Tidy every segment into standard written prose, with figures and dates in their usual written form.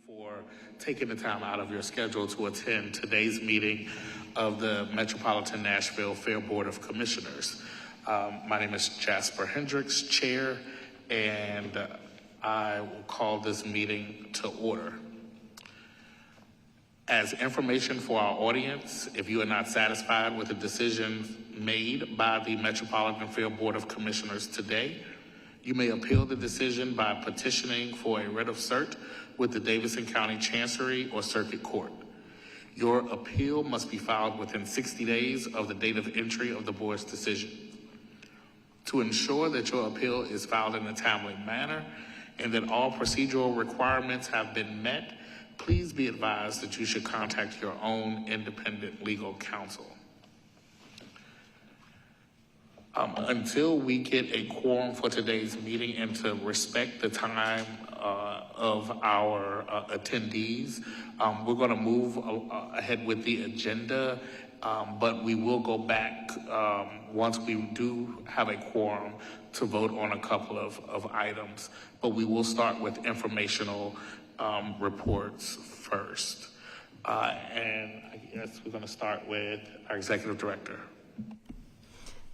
for taking the time out of your schedule to attend today's meeting of the Metropolitan Nashville Fair Board of Commissioners. My name is Jasper Hendricks, Chair, and I will call this meeting to order. As information for our audience, if you are not satisfied with the decision made by the Metropolitan Fair Board of Commissioners today, you may appeal the decision by petitioning for a writ of cert with the Davidson County Chancery or Circuit Court. Your appeal must be filed within 60 days of the date of entry of the board's decision. To ensure that your appeal is filed in a timely manner and that all procedural requirements have been met, please be advised that you should contact your own independent legal counsel. Until we get a quorum for today's meeting and to respect the time of our attendees, we're going to move ahead with the agenda, but we will go back once we do have a quorum to vote on a couple of items, but we will start with informational reports first. And I guess we're going to start with our Executive Director.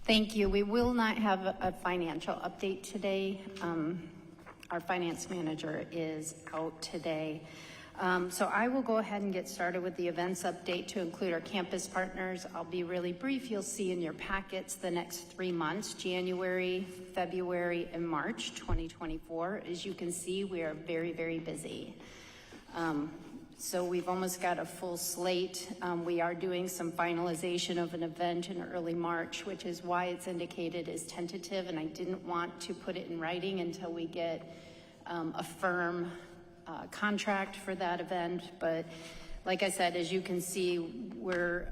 Thank you. We will not have a financial update today. Our finance manager is out today. So I will go ahead and get started with the events update to include our campus partners. I'll be really brief. You'll see in your packets the next 3 months, January, February, and March 2024. As you can see, we are very, very busy. So we've almost got a full slate. We are doing some finalization of an event in early March, which is why it's indicated as tentative, and I didn't want to put it in writing until we get a firm contract for that event. But like I said, as you can see, we're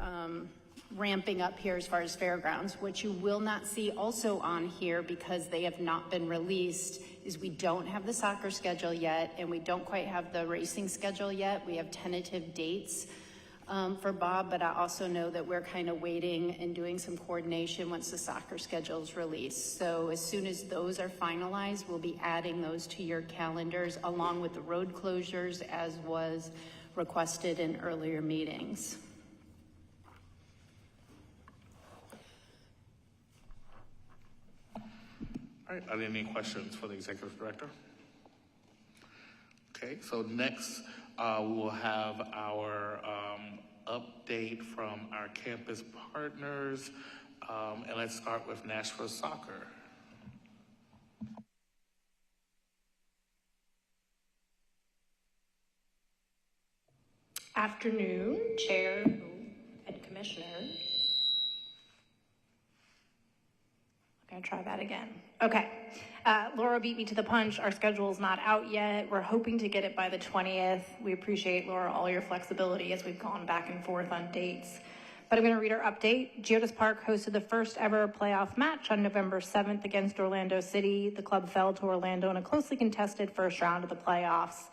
ramping up here as far as fairgrounds. What you will not see also on here, because they have not been released, is we don't have the soccer schedule yet, and we don't quite have the racing schedule yet. We have tentative dates for Bob, but I also know that we're kind of waiting and doing some coordination once the soccer schedule is released. So as soon as those are finalized, we'll be adding those to your calendars along with the road closures as was requested in earlier meetings. All right, are there any questions for the Executive Director? Okay, so next we'll have our update from our campus partners, and let's start with Nashville Soccer. Afternoon, Chair and Commissioners. I'm gonna try that again. Okay, Laura beat me to the punch. Our schedule is not out yet. We're hoping to get it by the 20th. We appreciate, Laura, all your flexibility as we've gone back and forth on dates. But I'm gonna read our update. Geodis Park hosted the first ever playoff match on November 7th against Orlando City. The club fell to Orlando in a closely contested first round of the playoffs.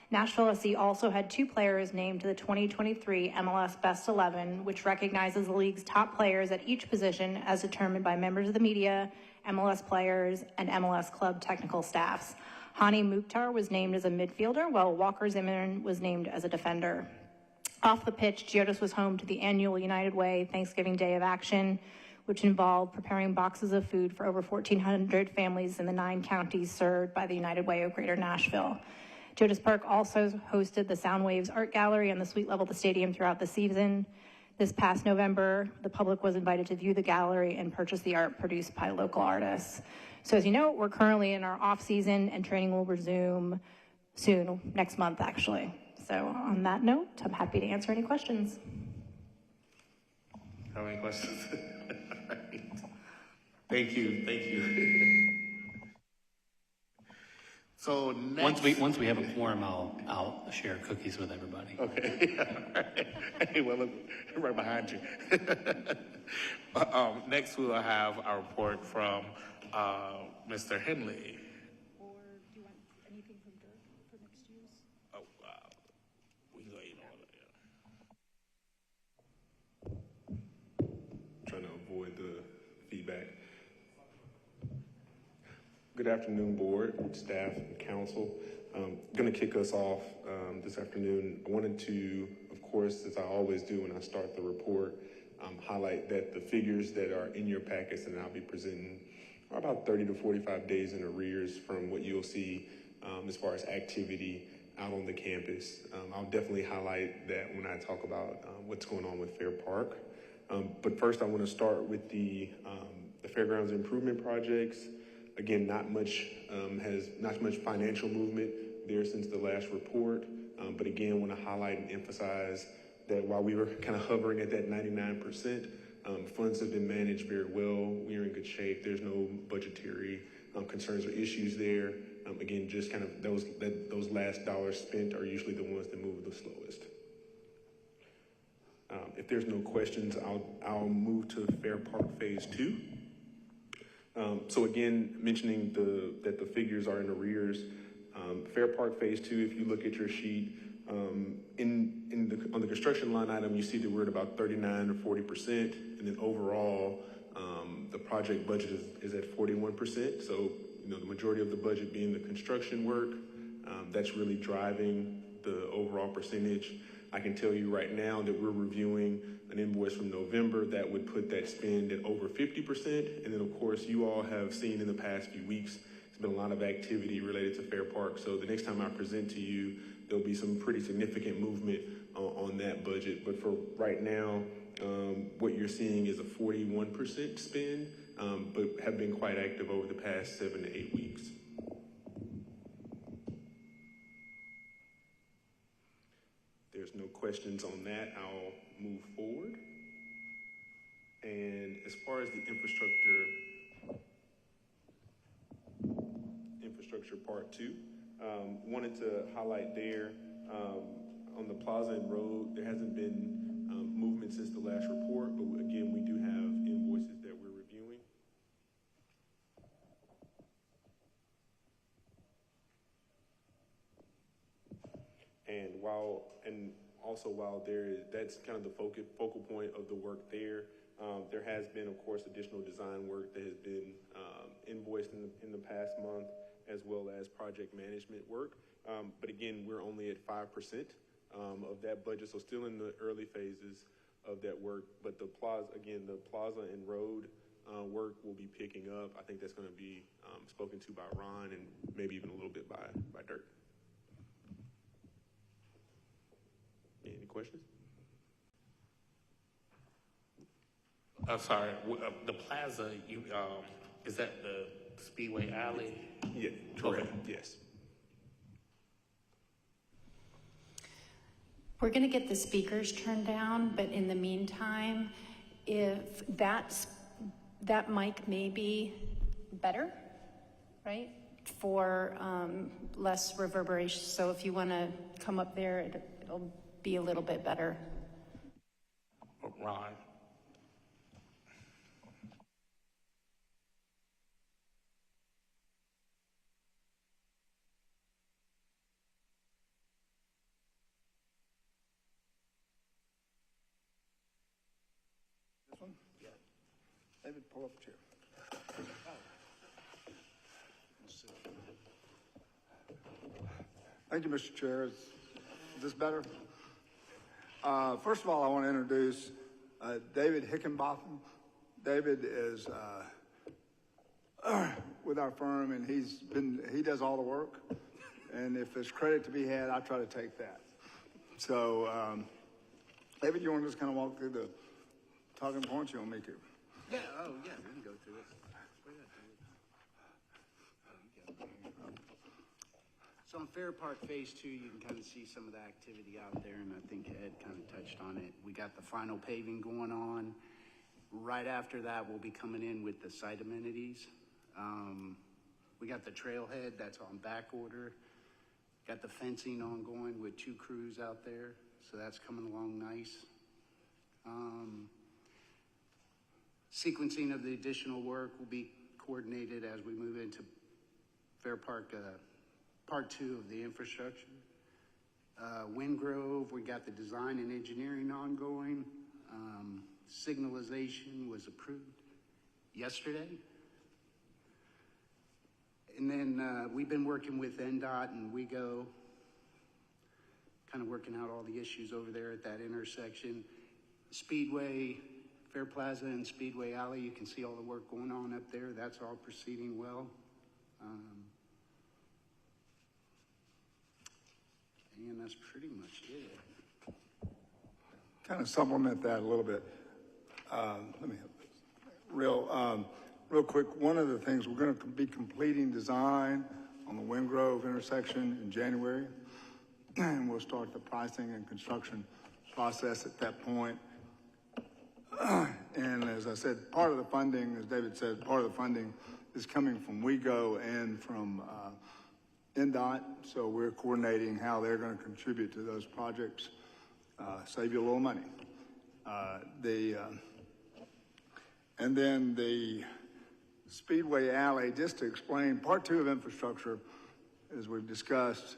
Nashville SC also had 2 players named to the 2023 MLS Best 11, which recognizes the league's top players at each position as determined by members of the media, MLS players, and MLS club technical staffs. Hani Mukhtar was named as a midfielder, while Walker Zimmerman was named as a defender. Off the pitch, Geodis was home to the annual United Way Thanksgiving Day of Action, which involved preparing boxes of food for over 1,400 families in the 9 counties served by the United Way of Greater Nashville. Geodis Park also hosted the Soundwaves Art Gallery on the suite level of the stadium throughout the season. This past November, the public was invited to view the gallery and purchase the art produced by local artists. So as you know, we're currently in our off season and training will resume soon, next month actually. So on that note, I'm happy to answer any questions. Have any questions? Thank you. So next, once we have a quorum, I'll share cookies with everybody. Okay. Hey, well, look, right behind you. Next, we will have our report from Mr. Henley. Or do you want anything from Dirk for mixed use? Oh, wow. We can go ahead and order, yeah. Trying to avoid the feedback. Good afternoon, board, staff, and council. Going to kick us off this afternoon. I wanted to, of course, as I always do when I start the report, highlight that the figures that are in your packets and I'll be presenting are about 30 to 45 days in arrears from what you'll see as far as activity out on the campus. I'll definitely highlight that when I talk about what's going on with Fair Park. But first, I want to start with the fairgrounds improvement projects. Again, not much financial movement there since the last report. But again, I want to highlight and emphasize that while we were kind of hovering at that 99%, funds have been managed very well. We are in good shape. There's no budgetary concerns or issues there. Again, just kind of those last dollars spent are usually the ones that move the slowest. If there's no questions, I'll move to Fair Park Phase 2. So again, mentioning that the figures are in arrears. Fair Park Phase 2, if you look at your sheet, on the construction line item, you see that we're at about 39 or 40%, and then overall, the project budget is at 41%. So, the majority of the budget being the construction work, that's really driving the overall percentage. I can tell you right now that we're reviewing an invoice from November that would put that spend at over 50%. And then, of course, you all have seen in the past few weeks, there's been a lot of activity related to Fair Park. So the next time I present to you, there'll be some pretty significant movement on that budget. But for right now, what you're seeing is a 41% spend, but have been quite active over the past 7 to 8 weeks. There's no questions on that. I'll move forward. And as far as the infrastructure part 2, wanted to highlight there on the Plaza and Road, there hasn't been movement since the last report, but again, we do have invoices that we're reviewing. And also while that's kind of the focal point of the work there, there has been, of course, additional design work that has been invoiced in the past month, as well as project management work. But again, we're only at 5% of that budget, so still in the early phases of that work. But the Plaza and Road work will be picking up. I think that's going to be spoken to by Ron and maybe even a little bit by Dirk. Any questions? Sorry, the Plaza, is that the Speedway Alley? Yeah, correct. Okay. Yes. We're going to get the speakers turned down, but in the meantime, if that mic may be better, right, for less reverberation. So if you want to come up there, it'll be a little bit better. Ron. David, pull up a chair. Thank you, Mr. Chair. Is this better? First of all, I want to introduce David Hickenbotham. David is with our firm, and he does all the work. And if there's credit to be had, I try to take that. So, David, you want to just kind of walk through the talking points you want me to? Yeah, we can go through it. So on Fair Park Phase 2, you can kind of see some of the activity out there, and I think Ed kind of touched on it. We got the final paving going on. Right after that, we'll be coming in with the site amenities. We got the trailhead that's on back order. Got the fencing ongoing with 2 crews out there, so that's coming along nice. Sequencing of the additional work will be coordinated as we move into Fair Park Part 2 of the infrastructure. Windgrove, we got the design and engineering ongoing. Signalization was approved yesterday. And then we've been working with NDOT and WeGo, kind of working out all the issues over there at that intersection. Speedway, Fair Plaza and Speedway Alley, you can see all the work going on up there. That's all proceeding well. And that's pretty much it. Kind of supplement that a little bit. Real quick, one of the things, we're going to be completing design on the Windgrove intersection in January, and we'll start the pricing and construction process at that point. And as I said, part of the funding, as David said, part of the funding is coming from WeGo and from NDOT, so we're coordinating how they're going to contribute to those projects, save you a little money. And then the Speedway Alley, just to explain, part two of infrastructure, as we've discussed,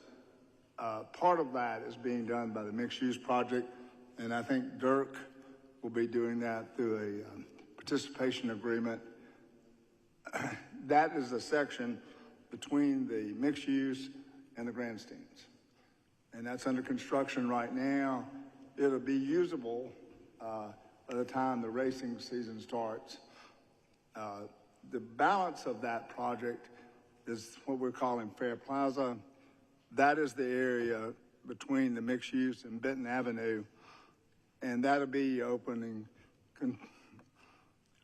part of that is being done by the mixed-use project, and I think Dirk will be doing that through a participation agreement. That is the section between the mixed use and the grandstands. And that's under construction right now. It'll be usable by the time the racing season starts. The balance of that project is what we're calling Fair Plaza. That is the area between the mixed use and Benton Avenue. And that'll be opening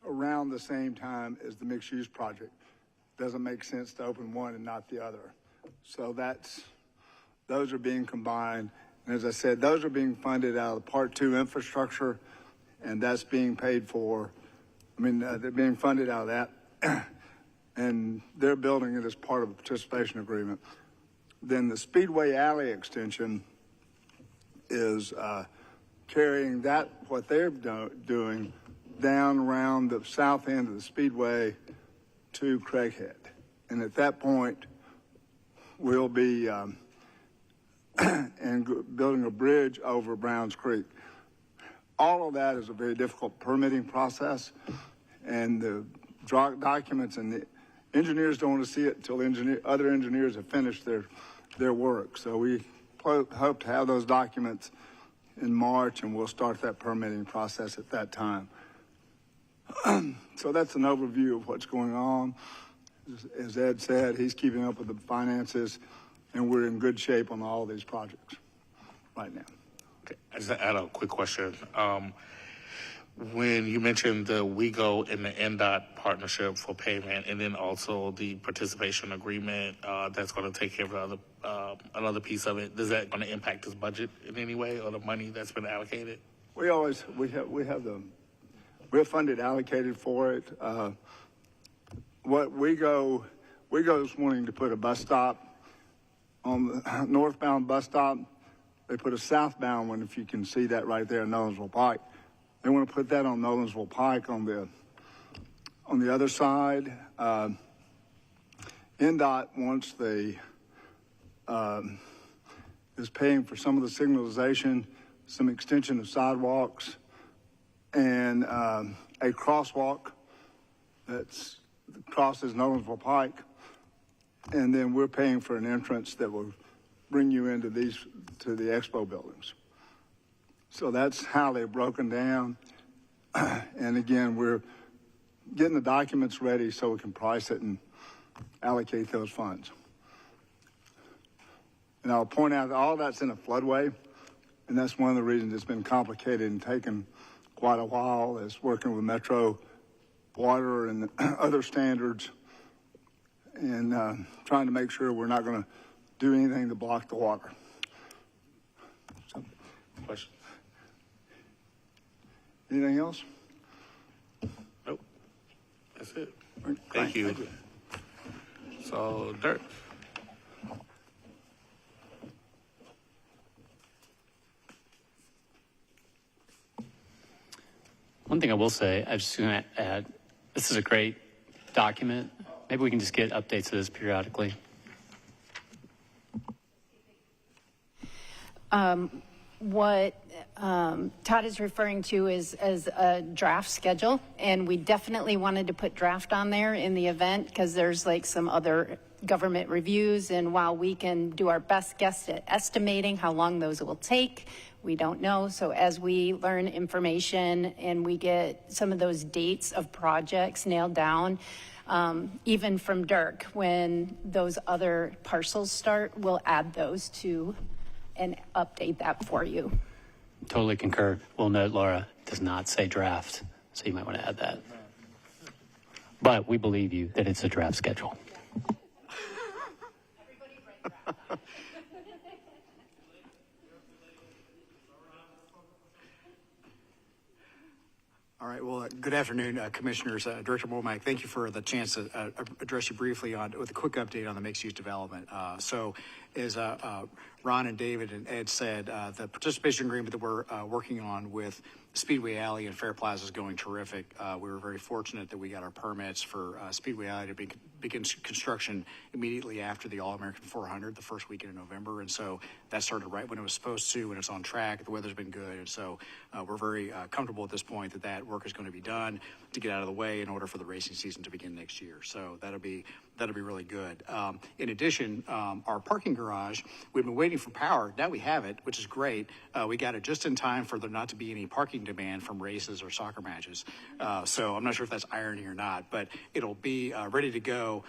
around the same time as the mixed use project. Doesn't make sense to open one and not the other. So those are being combined. And as I said, those are being funded out of the Part 2 infrastructure, and that's being paid for. They're being funded out of that, and they're building it as part of a participation agreement. Then the Speedway Alley extension is carrying that, what they're doing, down around the south end of the Speedway to Craighead. And at that point, we'll be building a bridge over Browns Creek. All of that is a very difficult permitting process, and the documents and the engineers don't want to see it until other engineers have finished their work. So we hope to have those documents in March, and we'll start that permitting process at that time. So that's an overview of what's going on. As Ed said, he's keeping up with the finances, and we're in good shape on all these projects right now. Okay, I just had a quick question. When you mentioned the WeGo and the NDOT partnership for payment, and then also the participation agreement that's going to take care of another piece of it, is that going to impact this budget in any way, or the money that's been allocated? We have funded allocated for it. What WeGo's wanting to put a bus stop on the northbound bus stop. They put a southbound one, if you can see that right there in Nolensville Pike. They want to put that on Nolensville Pike on the other side. NDOT wants is paying for some of the signalization, some extension of sidewalks, and a crosswalk that crosses Nolensville Pike. And then we're paying for an entrance that will bring you into to the expo buildings. So that's how they're broken down. And again, we're getting the documents ready so we can price it and allocate those funds. And I'll point out that all that's in a floodway, and that's one of the reasons it's been complicated and taken quite a while, is working with Metro Water and other standards, and trying to make sure we're not going to do anything to block the water. So, Question? anything else? Nope. That's it. Right, Thank you. So, Dirk. One thing I will say, I'm just going to add, this is a great document. Maybe we can just get updates of this periodically. What Todd is referring to is as a draft schedule, and we definitely wanted to put draft on there in the event because there's like some other, government reviews, and while we can do our best guess at estimating how long those will take, we don't know. So as we learn information and we get some of those dates of projects nailed down, even from Dirk, when those other parcels start, we'll add those to and update that for you. Totally concur. We'll note, Laura, it does not say draft, so you might want to add that. But we believe you that it's a draft schedule. All right, well, good afternoon, Commissioners. Director Mormack, thank you for the chance to address you briefly with a quick update on the mixed-use development. So as Ron and David and Ed said, the participation agreement that we're working on with Speedway Alley and Fair Plaza is going terrific. We were very fortunate that we got our permits for Speedway Alley to begin construction immediately after the All-American 400, the first weekend in November. And so that started right when it was supposed to, and it's on track. The weather's been good. And so we're very comfortable at this point that that work is going to be done to get out of the way in order for the racing season to begin next year. So that'll be really good. In addition, our parking garage, we've been waiting for power. Now we have it, which is great. We got it just in time for there not to be any parking demand from races or soccer matches. So I'm not sure if that's irony or not, but it'll be ready to go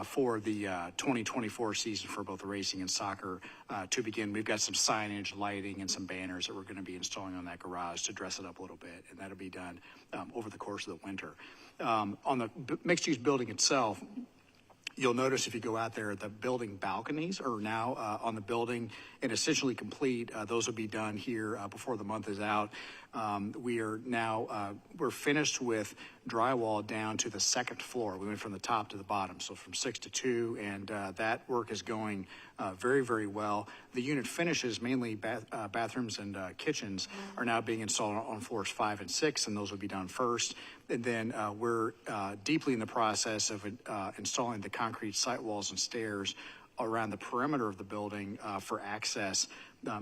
for the 2024 season for both racing and soccer to begin. We've got some signage, lighting, and some banners that we're going to be installing on that garage to dress it up a little bit, and that'll be done over the course of the winter. On the mixed-use building itself, you'll notice if you go out there, the building balconies are now on the building and essentially complete. Those will be done here before the month is out. We are now, we're finished with drywall down to the second floor. We went from the top to the bottom, so from 6 to 2, and that work is going very, very well. The unit finishes, mainly bathrooms and kitchens, are now being installed on floors 5 and 6, and those will be done first. And then we're deeply in the process of installing the concrete sidewalls and stairs around the perimeter of the building for access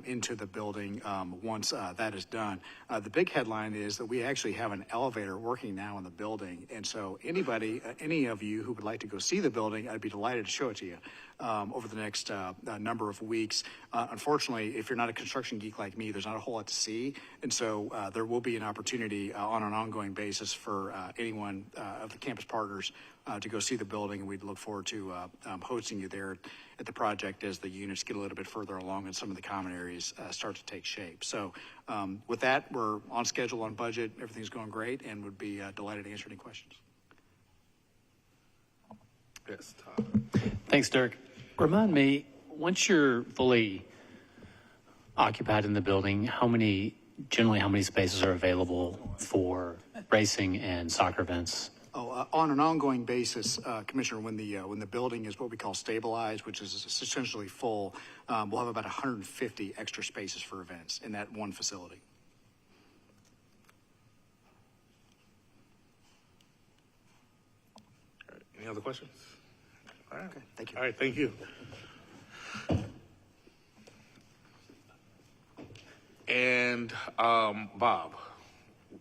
into the building once that is done. The big headline is that we actually have an elevator working now in the building. And so anybody, any of you who would like to go see the building, I'd be delighted to show it to you over the next number of weeks. Unfortunately, if you're not a construction geek like me, there's not a whole lot to see. And so there will be an opportunity on an ongoing basis for anyone of the campus partners to go see the building, and we'd look forward to hosting you there at the project as the units get a little bit further along and some of the common areas start to take shape. So with that, we're on schedule, on budget, everything's going great, and would be delighted to answer any questions. Yes, Todd. Thanks, Dirk. Remind me, once you're fully occupied in the building, generally how many spaces are available for racing and soccer events? On an ongoing basis, Commissioner, when the building is what we call stabilized, which is essentially full, we'll have about 150 extra spaces for events in that one facility. All right, any other questions? All right. Okay, thank you. All right, thank you. And Bob,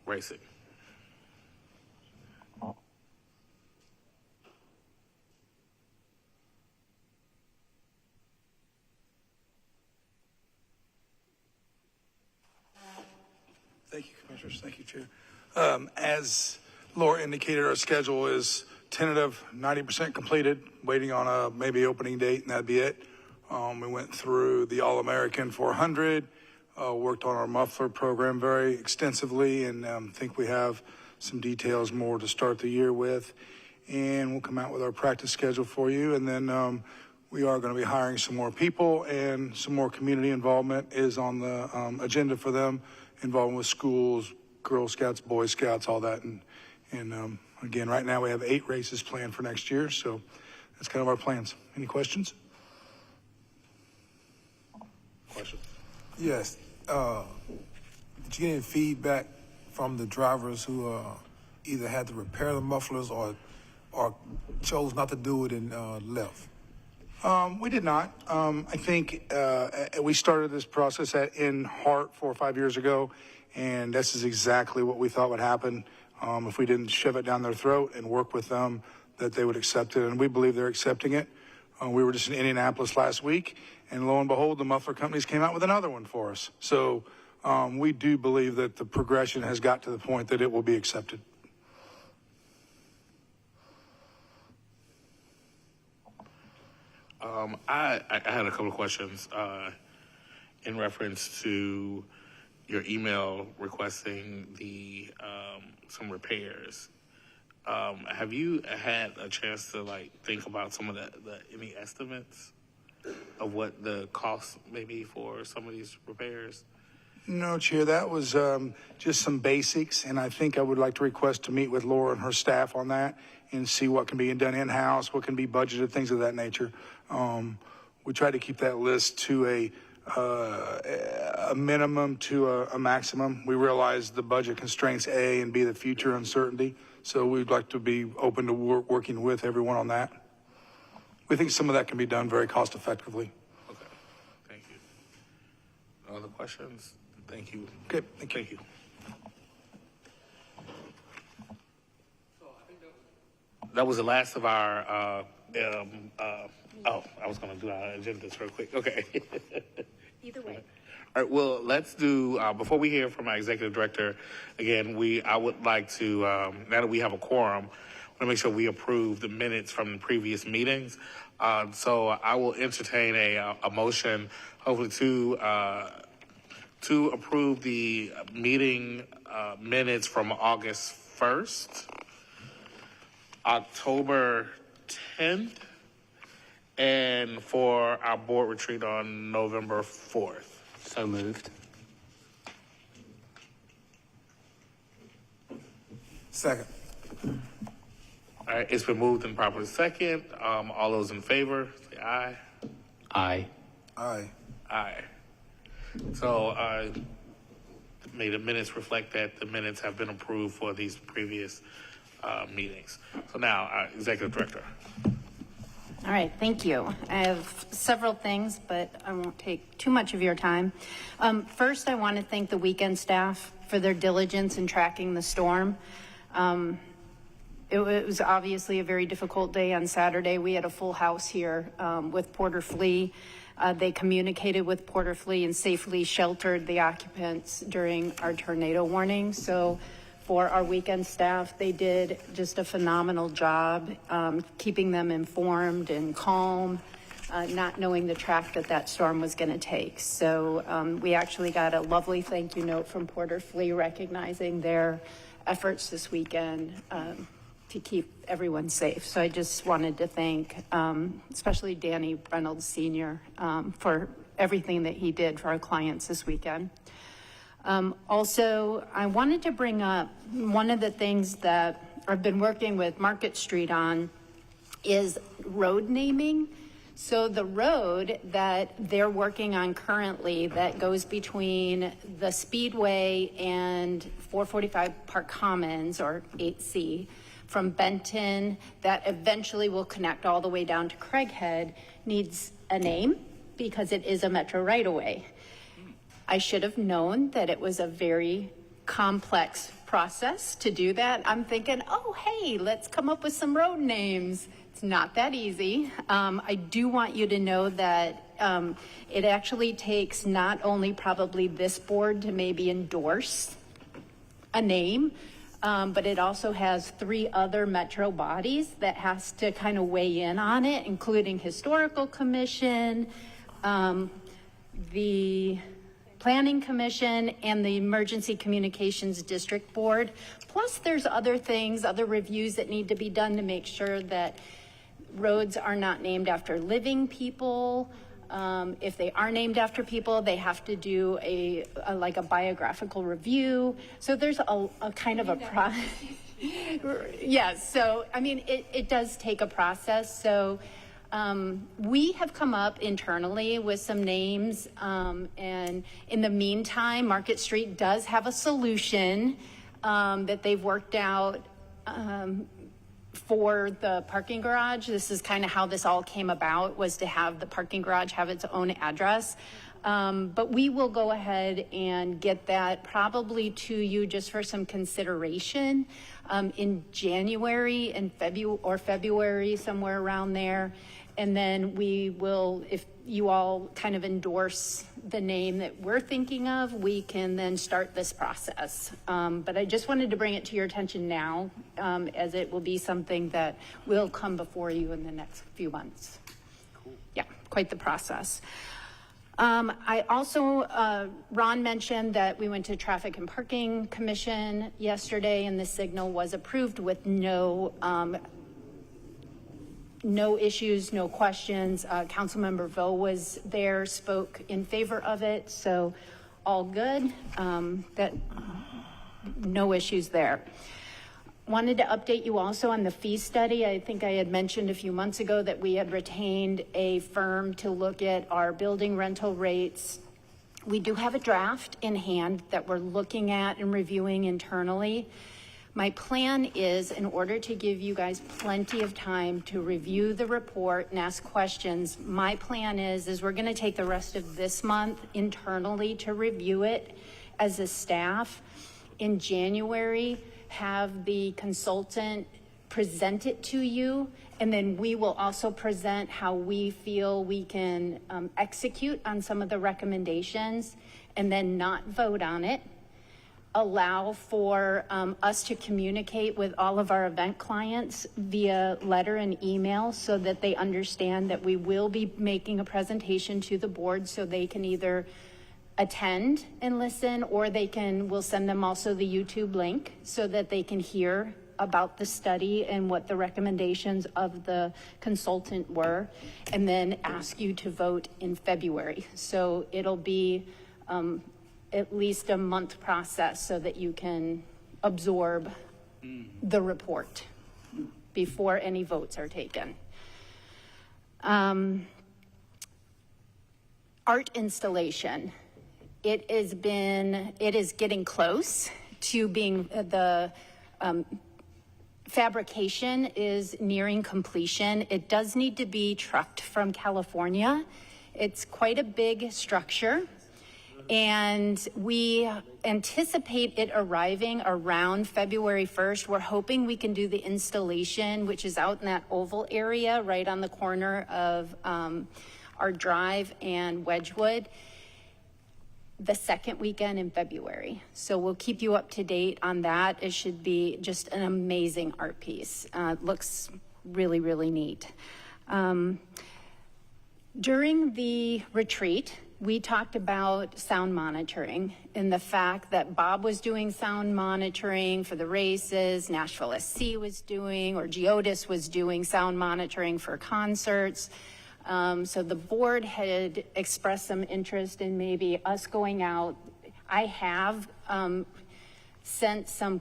racing. Thank you, Commissioners. Thank you, Chair. As Laura indicated, our schedule is tentative, 90% completed, waiting on a maybe opening date, and that'd be it. We went through the All-American 400, worked on our muffler program very extensively, and think we have some details more to start the year with. And we'll come out with our practice schedule for you, and then we are going to be hiring some more people, and some more community involvement is on the agenda for them, involving with schools, Girl Scouts, Boy Scouts, all that. And again, right now we have 8 races planned for next year, so that's kind of our plans. Any questions? Questions? Yes. Did you get any feedback from the drivers who either had to repair the mufflers or chose not to do it and left? We did not. I think we started this process in Hart 4 or 5 years ago, and this is exactly what we thought would happen if we didn't shove it down their throat and work with them, that they would accept it, and we believe they're accepting it. We were just in Indianapolis last week, and lo and behold, the muffler companies came out with another one for us. So we do believe that the progression has got to the point that it will be accepted. I had a couple of questions in reference to your email requesting the some repairs. Have you had a chance to think about some of the any estimates of what the cost may be for some of these repairs? No, Chair, that was just some basics, and I think I would like to request to meet with Laura and her staff on that and see what can be done in-house, what can be budgeted, things of that nature. We try to keep that list to a minimum to a maximum. We realize the budget constraints, A, and B, the future uncertainty. So we'd like to be open to working with everyone on that. We think some of that can be done very cost effectively. Okay, thank you. No other questions? Thank you. Okay, thank you. Thank you. That was the last of our, I was going to do our agendas real quick. Okay. Either way. All right, well, let's do, before we hear from our executive director, again, I would like to, now that we have a quorum, I want to make sure we approve the minutes from the previous meetings. So I will entertain a motion, hopefully to approve the meeting minutes from August 1st, October 10th, and for our board retreat on November 4th. So moved. Second. All right, it's been moved and properly second. All those in favor, say aye. Aye. Aye. Aye. So may the minutes reflect that the minutes have been approved for these previous meetings. So now, Executive Director. All right, thank you. I have several things, but I won't take too much of your time. First, I want to thank the weekend staff for their diligence in tracking the storm. It was obviously a very difficult day on Saturday. We had a full house here with Porter Flea. They communicated with Porter Flea and safely sheltered the occupants during our tornado warning. So for our weekend staff, they did just a phenomenal job keeping them informed and calm, not knowing the track that storm was going to take. So we actually got a lovely thank you note from Porter Flea recognizing their efforts this weekend to keep everyone safe. So I just wanted to thank especially Danny Reynolds Sr. For everything that he did for our clients this weekend. Also, I wanted to bring up one of the things that I've been working with Market Street on is road naming. So the road that they're working on currently that goes between the Speedway and 445 Park Commons, or 8C, from Benton, that eventually will connect all the way down to Craighead, needs a name because it is a metro right-of-way. I should have known that it was a very complex process to do that. I'm thinking, oh, hey, let's come up with some road names. It's not that easy. I do want you to know that it actually takes not only probably this board to maybe endorse a name, but it also has 3 other metro bodies that has to kind of weigh in on it, including Historical Commission, the Planning Commission, and the Emergency Communications District Board. Plus there's other things, other reviews that need to be done to make sure that roads are not named after living people. If they are named after people, they have to do a biographical review. So there's a kind of a process. Yes, so I mean, it does take a process. So we have come up internally with some names, and in the meantime, Market Street does have a solution that they've worked out for the parking garage. This is kind of how this all came about, was to have the parking garage have its own address. But we will go ahead and get that probably to you just for some consideration in January and February, somewhere around there. And then we will, if you all kind of endorse the name that we're thinking of, we can then start this process. But I just wanted to bring it to your attention now, as it will be something that will come before you in the next few months. Cool. Yeah, quite the process. I also, Ron mentioned that we went to Traffic and Parking Commission yesterday, and the signal was approved with no issues, no questions. Councilmember Vo was there, spoke in favor of it, so all good. No issues there. Wanted to update you also on the fee study. I think I had mentioned a few months ago that we had retained a firm to look at our building rental rates. We do have a draft in hand that we're looking at and reviewing internally. My plan is, in order to give you guys plenty of time to review the report and ask questions, my plan is we're going to take the rest of this month internally to review it as a staff. In January, have the consultant present it to you, and then we will also present how we feel we can execute on some of the recommendations, and then not vote on it. Allow for us to communicate with all of our event clients via letter and email so that they understand that we will be making a presentation to the board, so they can either attend and listen, or we'll send them also the YouTube link so that they can hear about the study and what the recommendations of the consultant were, and then ask you to vote in February. So it'll be at least a month process so that you can absorb the report before any votes are taken. Art installation. It is getting close to being the fabrication is nearing completion. It does need to be trucked from California. It's quite a big structure, and we anticipate it arriving around February 1st. We're hoping we can do the installation, which is out in that oval area right on the corner of our drive and Wedgwood, the second weekend in February. So we'll keep you up to date on that. It should be just an amazing art piece. It looks really, really neat. During the retreat, we talked about sound monitoring and the fact that Bob was doing sound monitoring for the races, Nashville SC was doing, or Geodis was doing sound monitoring for concerts. So the board had expressed some interest in maybe us going out. I have sent some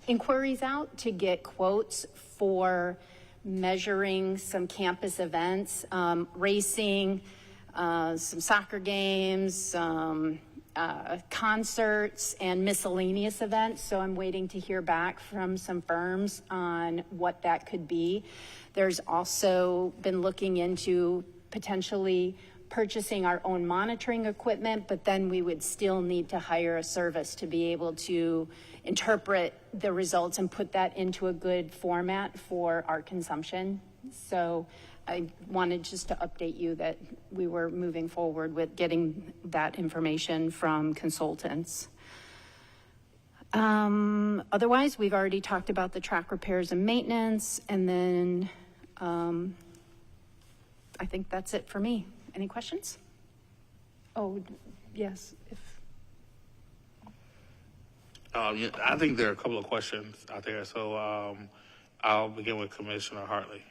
inquiries out to get quotes for measuring some campus events, racing, some soccer games, concerts, and miscellaneous events. So I'm waiting to hear back from some firms on what that could be. There's also been looking into potentially purchasing our own monitoring equipment, but then we would still need to hire a service to be able to interpret the results and put that into a good format for our consumption. So I wanted just to update you that we were moving forward with getting that information from consultants. Otherwise, we've already talked about the track repairs and maintenance, and then I think that's it for me. Any questions? Oh, yes. Yeah, I think there are a couple of questions out there, so I'll begin with Commissioner Hartley.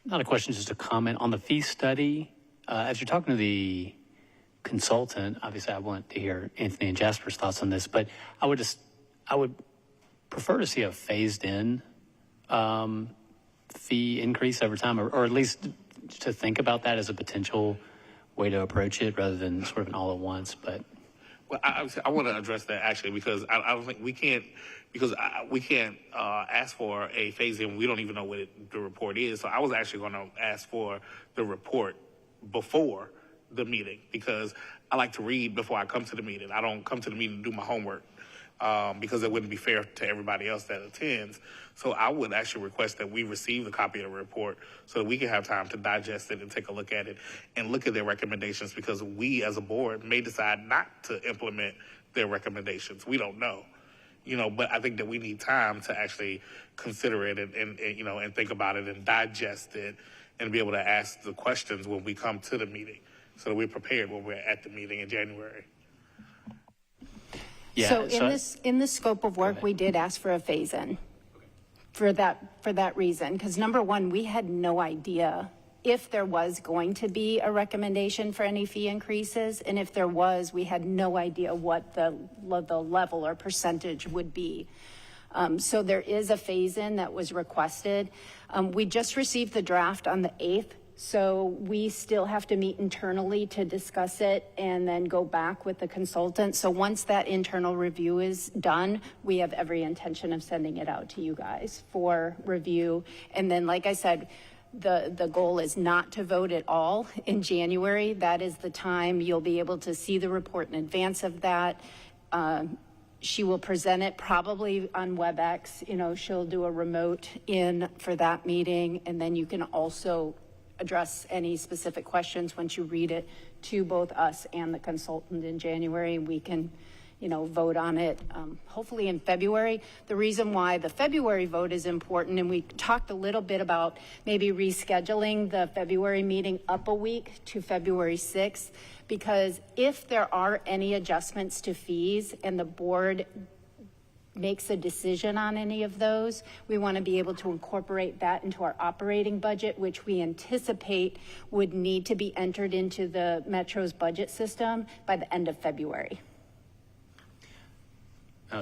Not a question, just a comment on the fee study. As you're talking to the consultant, obviously I want to hear Anthony and Jasper's thoughts on this, but I would prefer to see a phased in fee increase over time, or at least to think about that as a potential way to approach it rather than sort of an all at once. But well, I want to address that actually, because I don't think we can't, because we can't ask for a phase in. We don't even know what the report is. So I was actually going to ask for the report before the meeting, because I like to read before I come to the meeting. I don't come to the meeting to do my homework, because it wouldn't be fair to everybody else that attends. So I would actually request that we receive a copy of the report so that we can have time to digest it and take a look at it and look at their recommendations, because we as a board may decide not to implement their recommendations. We don't know. But I think that we need time to actually consider it and think about it and digest it and be able to ask the questions when we come to the meeting so that we're prepared when we're at the meeting in January. Yeah, So in this scope of work, we did ask for a phase-in for that reason, because number one, we had no idea if there was going to be a recommendation for any fee increases, and if there was, we had no idea what the level or percentage would be. So there is a phase-in that was requested. We just received the draft on the 8th, so we still have to meet internally to discuss it and then go back with the consultant. So once that internal review is done, we have every intention of sending it out to you guys for review. And then, like I said, the goal is not to vote at all in January. That is the time you'll be able to see the report in advance of that. She will present it probably on WebEx. She'll do a remote in for that meeting, and then you can also address any specific questions once you read it to both us and the consultant in January. We can, vote on it hopefully in February. The reason why the February vote is important, and we talked a little bit about maybe rescheduling the February meeting up a week to February 6th, because if there are any adjustments to fees and the board makes a decision on any of those, we want to be able to incorporate that into our operating budget, which we anticipate would need to be entered into the Metro's budget system by the end of February.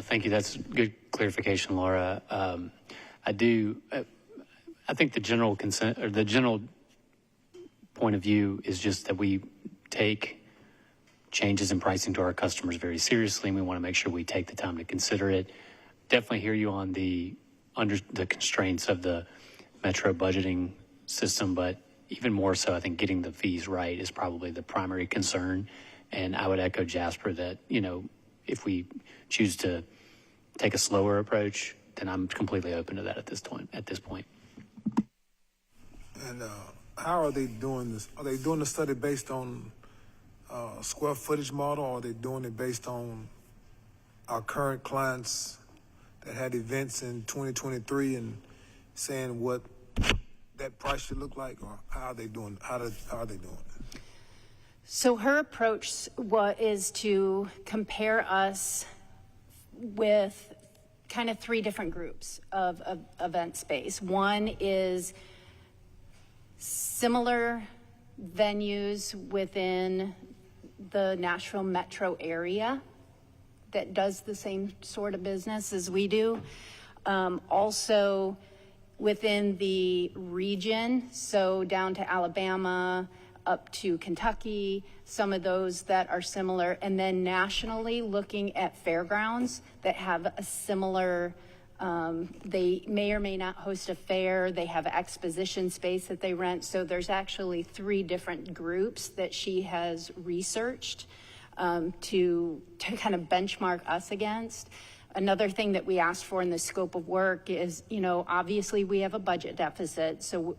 Thank you. That's good clarification, Laura. I think the general consent or the general point of view is just that we take changes in pricing to our customers very seriously, and we want to make sure we take the time to consider it. Definitely hear you on the constraints of the Metro budgeting system, but even more so, I think getting the fees right is probably the primary concern. And I would echo Jasper that, if we choose to take a slower approach, then I'm completely open to that at this point. And how are they doing this? Are they doing the study based on square footage model, or are they doing it based on our current clients that had events in 2023 and saying what that price should look like, or how are they doing? How are they doing it? So her approach is to compare us with kind of three different groups of event space. One is similar venues within the Nashville metro area that does the same sort of business as we do. Also within the region, so down to Alabama, up to Kentucky, some of those that are similar, and then nationally looking at fairgrounds that have a similar, they may or may not host a fair, they have exposition space that they rent. So there's actually three different groups that she has researched to kind of benchmark us against. Another thing that we asked for in the scope of work is, obviously we have a budget deficit. So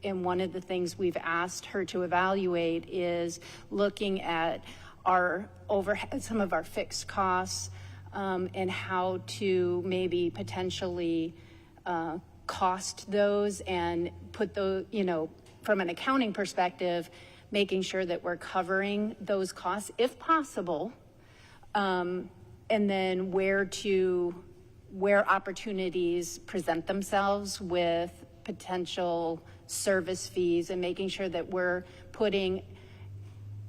and one of the things we've asked her to evaluate is looking at our overhead, some of our fixed costs, and how to maybe potentially cost those and put those, from an accounting perspective, making sure that we're covering those costs if possible. And then where opportunities present themselves with potential service fees, and making sure that we're putting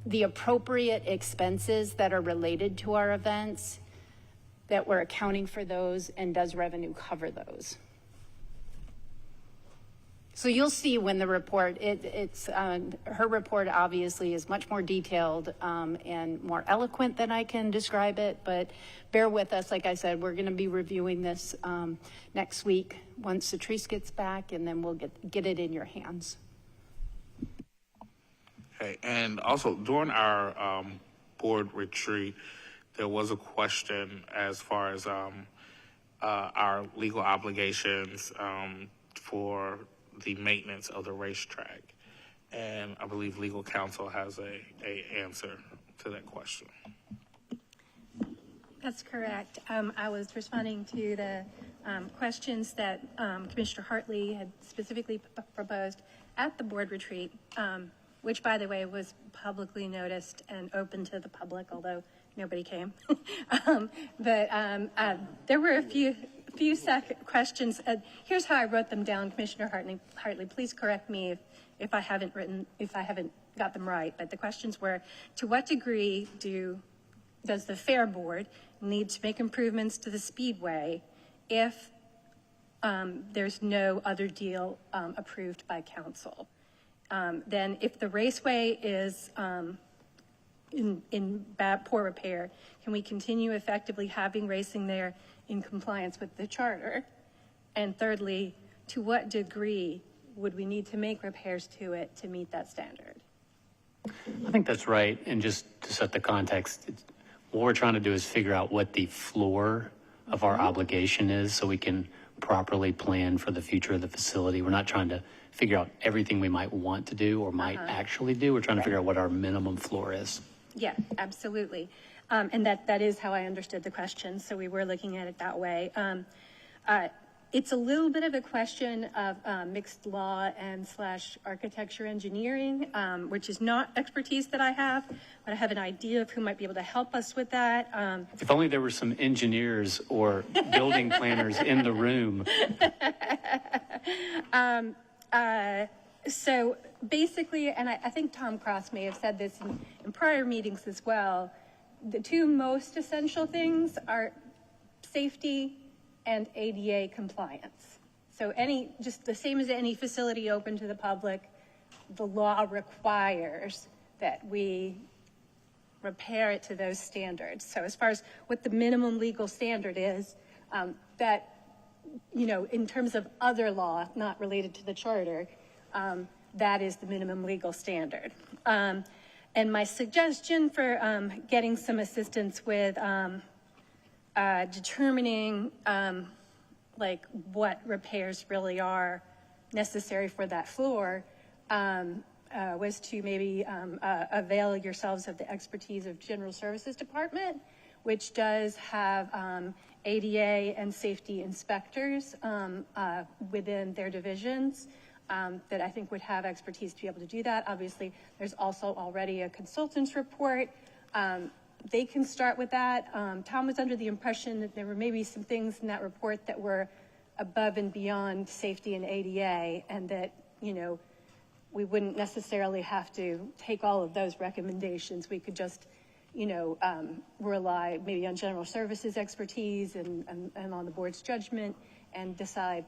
the appropriate expenses that are related to our events, that we're accounting for those, and does revenue cover those? So you'll see when the report, her report obviously is much more detailed and more eloquent than I can describe it, but bear with us. Like I said, we're going to be reviewing this next week once Latrice gets back, and then we'll get it in your hands. Okay, and also during our board retreat, there was a question as far as our legal obligations for the maintenance of the racetrack. And I believe legal counsel has a answer to that question. That's correct. I was responding to the questions that Commissioner Hartley had specifically proposed at the board retreat, which, by the way, was publicly noticed and open to the public, although nobody came. There were a few questions. Here's how I wrote them down, Commissioner Hartley. Please correct me if I haven't got them right. But the questions were: to what degree does the Fair Board need to make improvements to the Speedway if there's no other deal approved by council? Then if the raceway is in poor repair, can we continue effectively having racing there in compliance with the charter? And thirdly, to what degree would we need to make repairs to it to meet that standard? I think that's right. And just to set the context, what we're trying to do is figure out what the floor of our obligation is so we can properly plan for the future of the facility. We're not trying to figure out everything we might want to do or might actually do. We're trying to figure out what our minimum floor is. Yeah, absolutely. And that is how I understood the question. So we were looking at it that way. It's a little bit of a question of mixed law and / architecture engineering, which is not expertise that I have, but I have an idea of who might be able to help us with that. If only there were some engineers or building planners in the room. So basically, and I think Tom Cross may have said this in prior meetings as well, the two most essential things are safety and ADA compliance. So just the same as any facility open to the public, the law requires that we repair it to those standards. So as far as what the minimum legal standard is, that, in terms of other law, not related to the charter, that is the minimum legal standard. And my suggestion for getting some assistance with determining what repairs really are necessary for that floor was to maybe avail yourselves of the expertise of General Services Department, which does have ADA and safety inspectors within their divisions that I think would have expertise to be able to do that. Obviously, there's also already a consultant's report. They can start with that. Tom was under the impression that there were maybe some things in that report that were above and beyond safety and ADA, and that, we wouldn't necessarily have to take all of those recommendations. We could just, rely maybe on General Services expertise and on the board's judgment and decide,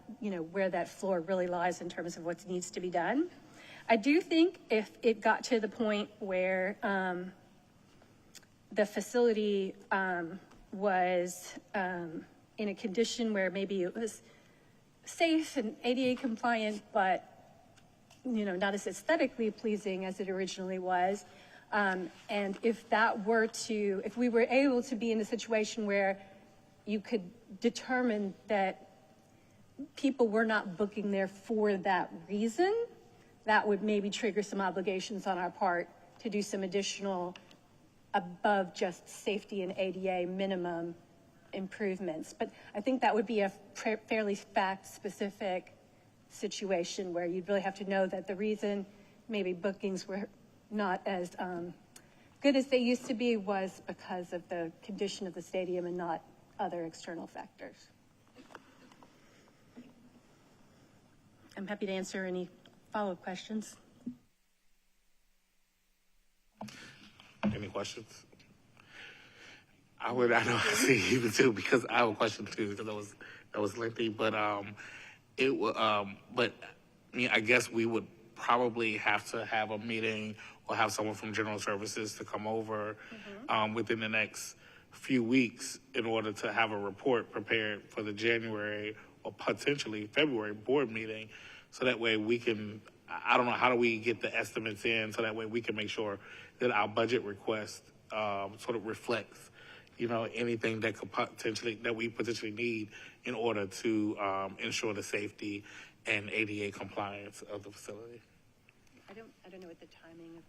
where that floor really lies in terms of what needs to be done. I do think if it got to the point where the facility was in a condition where maybe it was safe and ADA compliant, but not as aesthetically pleasing as it originally was, and if we were able to be in a situation where you could determine that people were not booking there for that reason, that would maybe trigger some obligations on our part to do some additional above just safety and ADA minimum improvements. But I think that would be a fairly fact-specific situation where you'd really have to know that the reason maybe bookings were not as good as they used to be was because of the condition of the stadium and not other external factors. I'm happy to answer any follow-up questions. Any questions? I know I see you too, because I have a question too, because that was lengthy, but I guess we would probably have to have a meeting or have someone from General Services to come over within the next few weeks in order to have a report prepared for the January or potentially February board meeting. So that way we can I don't know, how do we get the estimates in so that way we can make sure that our budget request sort of reflects, anything that we potentially need in order to ensure the safety and ADA compliance of the facility. I don't know what the timing of.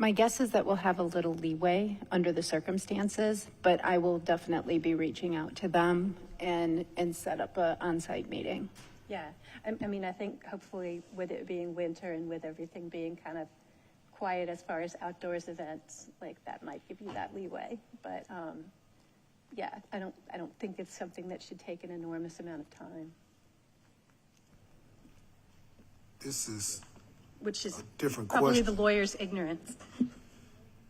My guess is that we'll have a little leeway under the circumstances, but I will definitely be reaching out to them and set up a on-site meeting. Yeah, I mean, I think hopefully with it being winter and with everything being kind of quiet as far as outdoors events, like that might give you that leeway. But yeah, I don't think it's something that should take an enormous amount of time. This is Which is a different probably question. the lawyer's ignorance.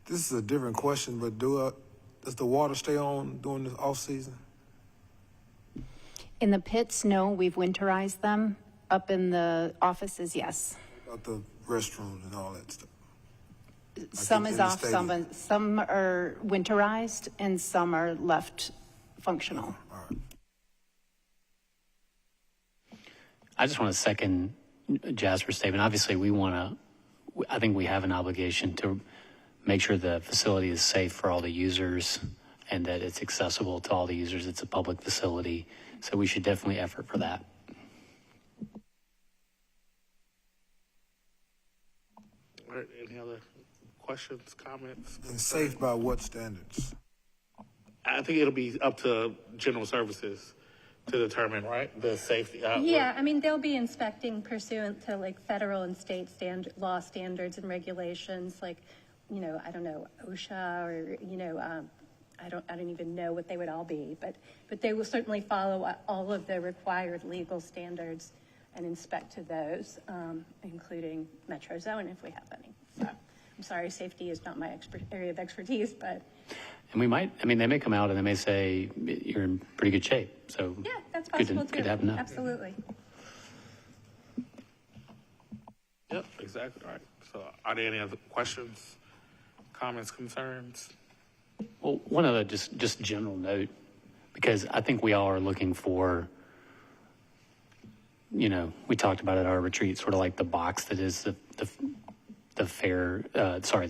This is a different question, but does the water stay on during the off season? In the pits, no, we've winterized them. Up in the offices, yes. About the restrooms and all that stuff? Some in is the off, stadium. some are winterized, and some are left functional. All right. I just want to second Jasper's statement. Obviously, I think we have an obligation to make sure the facility is safe for all the users and that it's accessible to all the users. It's a public facility, so we should definitely effort for that. All right, any other questions, comments? And safe by what standards? I think it'll be up to general services to determine, right, the safety. Yeah, I mean, they'll be inspecting pursuant to like federal and state law standards and regulations, like, I don't know, OSHA or, I don't even know what they would all be, but they will certainly follow all of the required legal standards and inspect to those, including Metro Zone if we have any. So I'm sorry, safety is not my area of expertise, but. And they may come out and they may say, you're in pretty good shape. So Yeah, that's possible too. Good to have enough. Absolutely. Yep, exactly, all right. So are there any other questions, comments, concerns? Well, one other just general note, because I think we all are looking for, we talked about at our retreat, sort of like the box that is the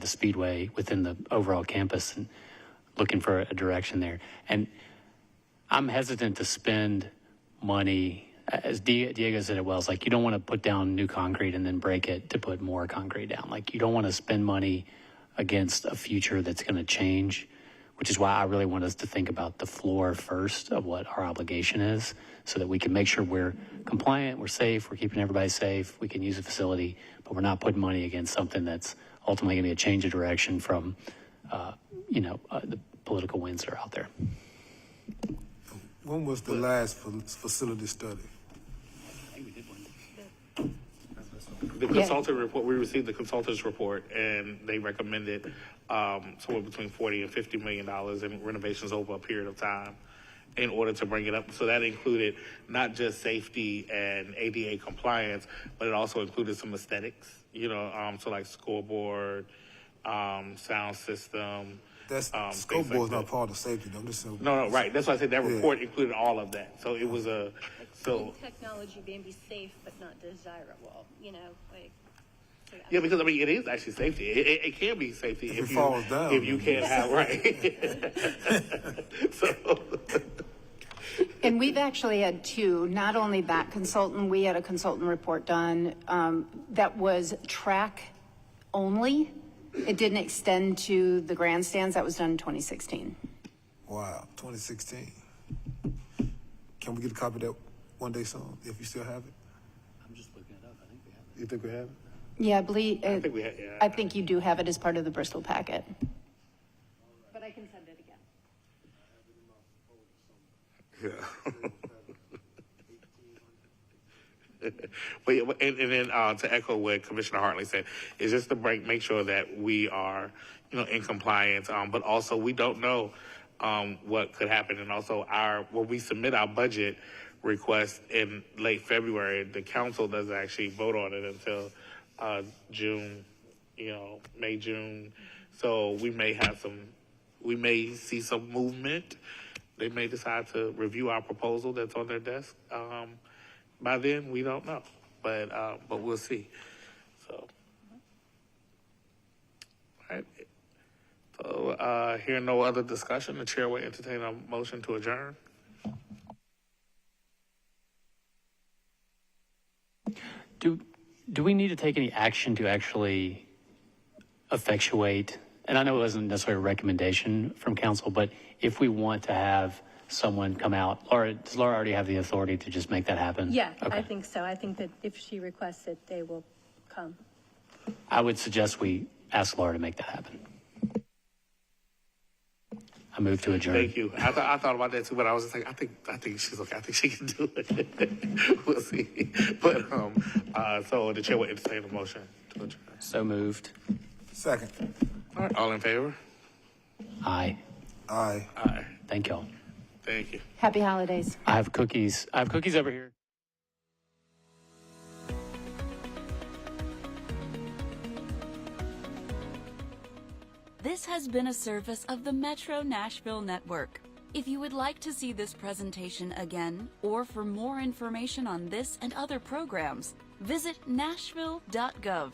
speedway within the overall campus, and looking for a direction there. And I'm hesitant to spend money, as Diego said it well, it's like you don't want to put down new concrete and then break it to put more concrete down. Like you don't want to spend money against a future that's going to change, which is why I really want us to think about the floor first of what our obligation is so that we can make sure we're compliant, we're safe, we're keeping everybody safe, we can use the facility, but we're not putting money against something that's ultimately going to be a change of direction from, the political winds that are out there. When was the last facility study? The consultant report, we received the consultant's report, and they recommended somewhere between $40 and $50 million in renovations over a period of time in order to bring it up. So that included not just safety and ADA compliance, but it also included some aesthetics, so like scoreboard, sound system. That's things scoreboard's like not part of safety, though. No, right. That's why I said that report included all of that. So it was Technology may be safe, but not desirable, Yeah, because it is actually safety. It can be safety if it falls down. If you can't have So. And we've actually had two, not only that consultant, we had a consultant report done that was track only. It didn't extend to the grandstands. That was done in 2016. Wow, 2016. Can we get a copy of that one day soon, if you still have it? I'm just looking it up. I think we have it. You think we have it? Yeah, I believe, I think we had, yeah. I think you do have it as part of the Bristol packet. But I can send it again. Yeah. But yeah, and then to echo what Commissioner Hartley said, is just to make sure that we are, in compliance. But also we don't know what could happen, and also when we submit our budget request in late February, the council doesn't actually vote on it until June, May, June. So we may see some movement They may decide to review our proposal that's on their desk. By then, we don't know, but we'll see. So, all right. So, hearing no other discussion, the chair will entertain a motion to adjourn. Do we need to take any action to actually effectuate, and I know it wasn't necessarily a recommendation from council, but if we want to have someone come out, does Laura already have the authority to just make that happen? Yeah, Okay. I think so. I think that if she requests it, they will come. I would suggest we ask Laura to make that happen. I move to adjourn. Thank you. I thought about that too, but I was just like, I think she's okay. I think she can do it. We'll see. But so the chair will entertain a motion to adjourn. So moved. Second. All right. All in favor? Aye. Aye. Aye. Thank y'all. Thank you. Happy holidays. I have cookies. I have cookies over here. This has been a service of the Metro Nashville Network. If you would like to see this presentation again, or for more information on this and other programs, visit nashville.gov.